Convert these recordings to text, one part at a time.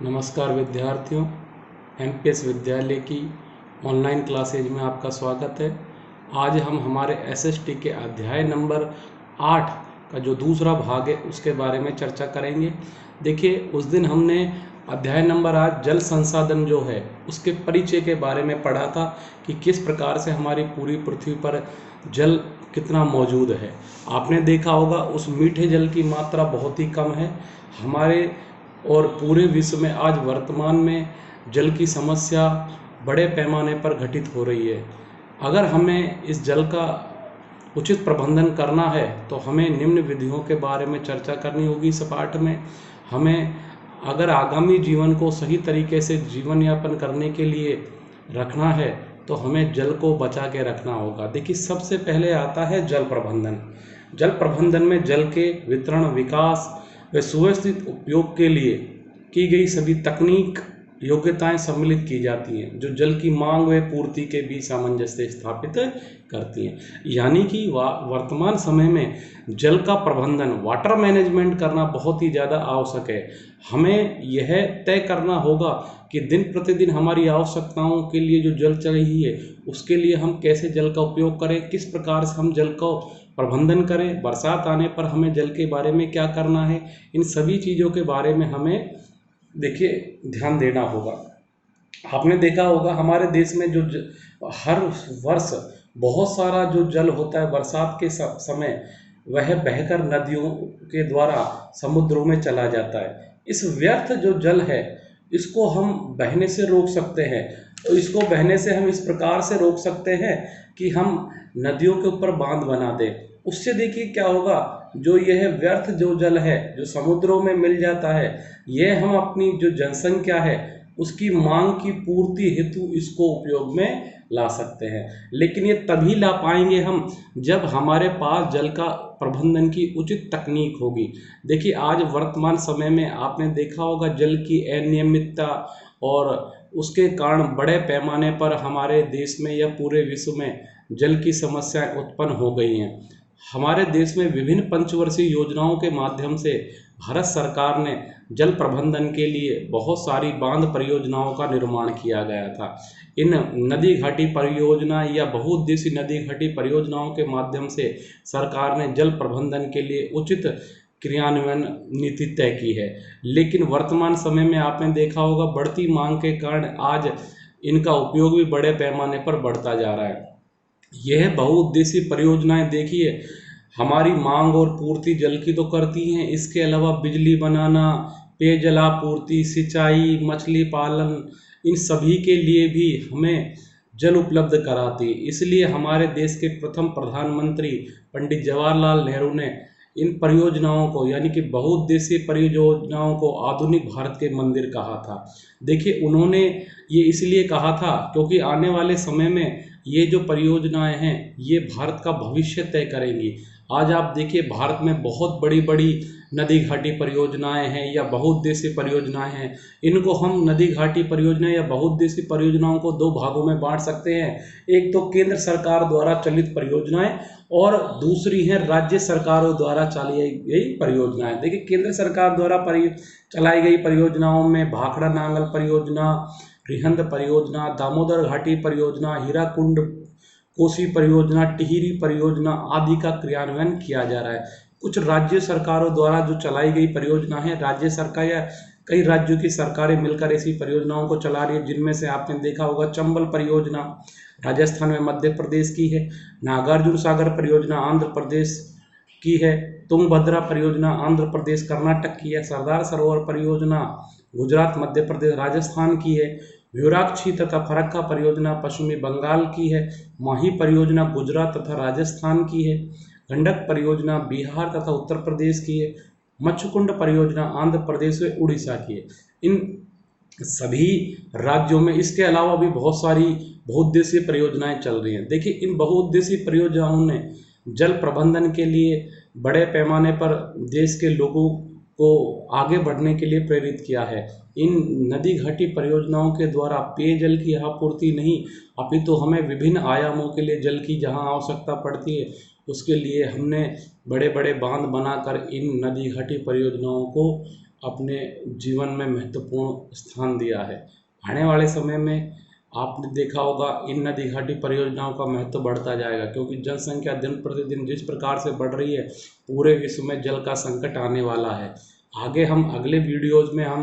नमस्कार विद्यार्थियों, एमपीएस विद्यालय की ऑनलाइन क्लासेज में आपका स्वागत है। आज हम हमारे एसएसटी के अध्याय नंबर 8 का जो दूसरा भाग है उसके बारे में चर्चा करेंगे। देखिए, उस दिन हमने अध्याय नंबर 8 जल संसाधन जो है उसके परिचय के बारे में पढ़ा था कि किस प्रकार से हमारी पूरी पृथ्वी पर जल कितना मौजूद है। आपने देखा होगा उस मीठे जल की मात्रा बहुत ही कम है हमारे और पूरे विश्व में। आज वर्तमान में जल की समस्या बड़े पैमाने पर घटित हो रही है। अगर हमें इस जल का उचित प्रबंधन करना है तो हमें निम्न विधियों के बारे में चर्चा करनी होगी इस पाठ में। हमें अगर आगामी जीवन को सही तरीके से जीवन यापन करने के लिए रखना है तो हमें जल को बचा के रखना होगा। देखिए, सबसे पहले आता है जल प्रबंधन। जल प्रबंधन में जल के वितरण, विकास व सुव्यवस्थित उपयोग के लिए की गई सभी तकनीक योग्यताएं सम्मिलित की जाती हैं जो जल की मांग व पूर्ति के बीच सामंजस्य स्थापित करती हैं। यानी कि वर्तमान समय में जल का प्रबंधन, वाटर मैनेजमेंट करना बहुत ही ज़्यादा आवश्यक है। हमें यह तय करना होगा कि दिन प्रतिदिन हमारी आवश्यकताओं के लिए जो जल चाहिए उसके लिए हम कैसे जल का उपयोग करें, किस प्रकार से हम जल का प्रबंधन करें, बरसात आने पर हमें जल के बारे में क्या करना है, इन सभी चीज़ों के बारे में हमें देखिए ध्यान देना होगा। आपने देखा होगा हमारे देश में जो हर वर्ष बहुत सारा जो जल होता है बरसात के समय वह बहकर नदियों के द्वारा समुद्रों में चला जाता है। इस व्यर्थ जो जल है इसको हम बहने से रोक सकते हैं। तो इसको बहने से हम इस प्रकार से रोक सकते हैं कि हम नदियों के ऊपर बांध बना दें। उससे देखिए क्या होगा, जो यह व्यर्थ जो जल है जो समुद्रों में मिल जाता है, यह हम अपनी जो जनसंख्या है उसकी मांग की पूर्ति हेतु इसको उपयोग में ला सकते हैं। लेकिन ये तभी ला पाएंगे हम जब हमारे पास जल का प्रबंधन की उचित तकनीक होगी। देखिए, आज वर्तमान समय में आपने देखा होगा जल की अनियमितता और उसके कारण बड़े पैमाने पर हमारे देश में या पूरे विश्व में जल की समस्याएं उत्पन्न हो गई हैं। हमारे देश में विभिन्न पंचवर्षीय योजनाओं के माध्यम से भारत सरकार ने जल प्रबंधन के लिए बहुत सारी बांध परियोजनाओं का निर्माण किया गया था। इन नदी घाटी परियोजना या बहुउद्देशीय नदी घाटी परियोजनाओं के माध्यम से सरकार ने जल प्रबंधन के लिए उचित क्रियान्वयन नीति तय की है। लेकिन वर्तमान समय में आपने देखा होगा बढ़ती मांग के कारण आज इनका उपयोग भी बड़े पैमाने पर बढ़ता जा रहा है। यह बहुउद्देशीय परियोजनाएं देखिए हमारी मांग और पूर्ति जल की तो करती हैं, इसके अलावा बिजली बनाना, पेयजलापूर्ति, सिंचाई, मछली पालन, इन सभी के लिए भी हमें जल उपलब्ध कराती है। इसलिए हमारे देश के प्रथम प्रधानमंत्री पंडित जवाहरलाल नेहरू ने इन परियोजनाओं को यानी कि बहुउद्देशीय परियोजनाओं को आधुनिक भारत के मंदिर कहा था। देखिए, उन्होंने ये इसलिए कहा था क्योंकि आने वाले समय में ये जो परियोजनाएं हैं ये भारत का भविष्य तय करेंगी। आज आप देखिए भारत में बहुत बड़ी बड़ी नदी घाटी परियोजनाएं हैं या बहुउद्देशीय परियोजनाएं हैं। इनको हम नदी घाटी परियोजना या बहुउद्देशीय परियोजनाओं को दो भागों में बांट सकते हैं। एक तो केंद्र सरकार द्वारा चलित परियोजनाएं और दूसरी है राज्य सरकारों द्वारा चलाई गई परियोजनाएं। देखिए, केंद्र सरकार द्वारा चलाई गई परियोजनाओं में भाखड़ा नांगल परियोजना, रिहंद परियोजना, दामोदर घाटी परियोजना, हीराकुंड कोसी परियोजना, टिहरी परियोजना आदि का क्रियान्वयन किया जा रहा है। कुछ राज्य सरकारों द्वारा जो चलाई गई परियोजना है, राज्य सरकार या कई राज्यों की सरकारें मिलकर ऐसी परियोजनाओं को चला रही है, जिनमें से आपने देखा होगा चंबल परियोजना राजस्थान में मध्य प्रदेश की है, नागार्जुन सागर परियोजना आंध्र प्रदेश की है, तुंगभद्रा परियोजना आंध्र प्रदेश कर्नाटक की है, सरदार सरोवर परियोजना गुजरात मध्य प्रदेश राजस्थान की है, व्यूराक्षी तथा फरक्का परियोजना पश्चिमी बंगाल की है, माही परियोजना गुजरात तथा राजस्थान की है, गंडक परियोजना बिहार तथा उत्तर प्रदेश की है, मच्छकुंड परियोजना आंध्र प्रदेश व उड़ीसा की है। इन सभी राज्यों में इसके अलावा भी बहुत सारी बहुउद्देशीय परियोजनाएं चल रही हैं। देखिए, इन बहुउद्देशीय परियोजनाओं ने जल प्रबंधन के लिए बड़े पैमाने पर देश के लोगों को आगे बढ़ने के लिए प्रेरित किया है। इन नदी घाटी परियोजनाओं के द्वारा पेयजल की आपूर्ति नहीं अपितु हमें विभिन्न आयामों के लिए जल की जहां आवश्यकता पड़ती है उसके लिए हमने बड़े बड़े बांध बनाकर इन नदी घाटी परियोजनाओं को अपने जीवन में महत्वपूर्ण स्थान दिया है। आने वाले समय में आपने देखा होगा इन नदी घाटी परियोजनाओं का महत्व बढ़ता जाएगा, क्योंकि जनसंख्या दिन प्रतिदिन जिस प्रकार से बढ़ रही है, पूरे विश्व में जल का संकट आने वाला है। आगे हम अगले वीडियोज़ में हम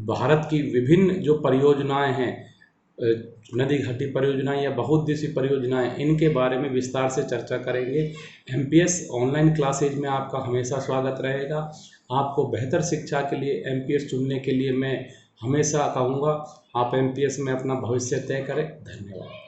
भारत की विभिन्न जो परियोजनाएं हैं, नदी घाटी परियोजनाएं या बहुउद्देशीय परियोजनाएं, इनके बारे में विस्तार से चर्चा करेंगे। एमपीएस ऑनलाइन क्लासेज में आपका हमेशा स्वागत रहेगा। आपको बेहतर शिक्षा के लिए एमपीएस चुनने के लिए मैं हमेशा कहूँगा आप एमपीएस में अपना भविष्य तय करें। धन्यवाद।